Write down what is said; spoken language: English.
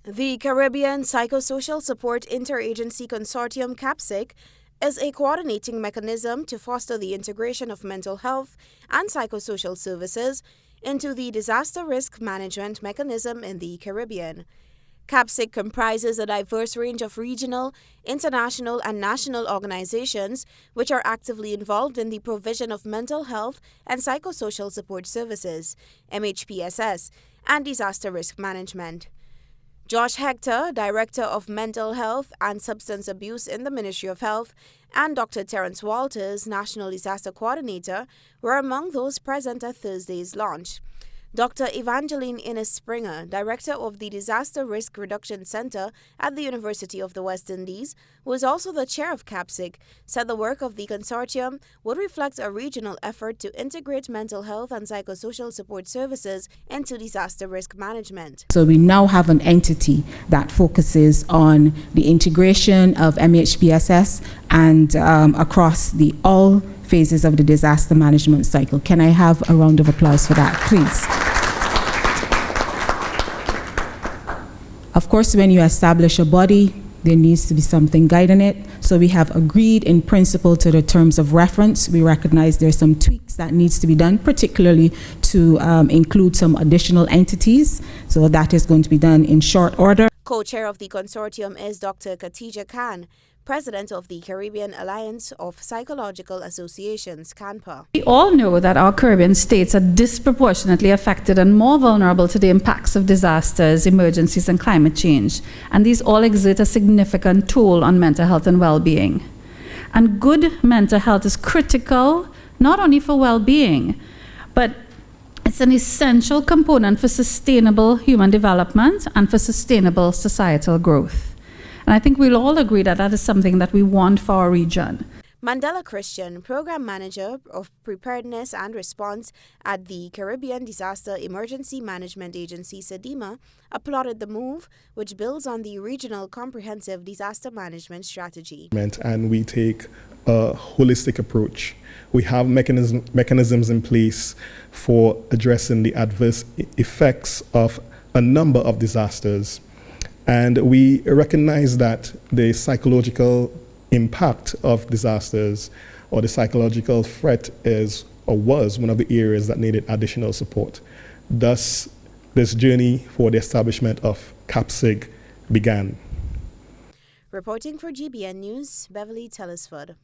The Caribbean Psychosocial Support Interagency Consortium CaPSSIC is a coordinating mechanism to foster the integration of mental health and psychosocial services into the disaster risk management mechanism in the Caribbean. CaPSSIC comprises a diverse range of regional, international, and national organizations which are actively involved in the provision of mental health and psychosocial support services, MHPSS, and disaster risk management. Josh Hector, Director of Mental Health and Substance Abuse in the Ministry of Health, and Dr. Terence Walters, National Disaster Coordinator, were among those present at Thursday's launch. Dr. Evangeline Innes-Springer, Director of the Disaster Risk Reduction Center at the University of the West Indies, who is also the chair of CaPSSIC, said the work of the consortium would reflect a regional effort to integrate mental health and psychosocial support services into disaster risk management. So we now have an entity that focuses on the integration of MHPSS and across all phases of the disaster management cycle. Can I have a round of applause for that, please? Of course, when you establish a body, there needs to be something guiding it. So we have agreed in principle to the terms of reference. We recognize there's some tweaks that needs to be done, particularly to include some additional entities. So that is going to be done in short order. Co-chair of the consortium is Dr. Khatija Khan, President of the Caribbean Alliance of Psychological Associations, CANPA. We all know that our Caribbean states are disproportionately affected and more vulnerable to the impacts of disasters, emergencies, and climate change. And these all exert a significant toll on mental health and well-being. And good mental health is critical, not only for well-being, but it's an essential component for sustainable human development and for sustainable societal growth. And I think we'll all agree that that is something that we want for our region. Mandela Christian, Program Manager of Preparedness and Response at the Caribbean Disaster Emergency Management Agency, SEDIMA, applauded the move, which builds on the regional comprehensive disaster management strategy. And we take a holistic approach. We have mechanisms in place for addressing the adverse effects of a number of disasters. And we recognize that the psychological impact of disasters or the psychological threat is or was one of the areas that needed additional support. Thus, this journey for the establishment of CaPSSIC began. Reporting for GBN News, Beverly Tellisford.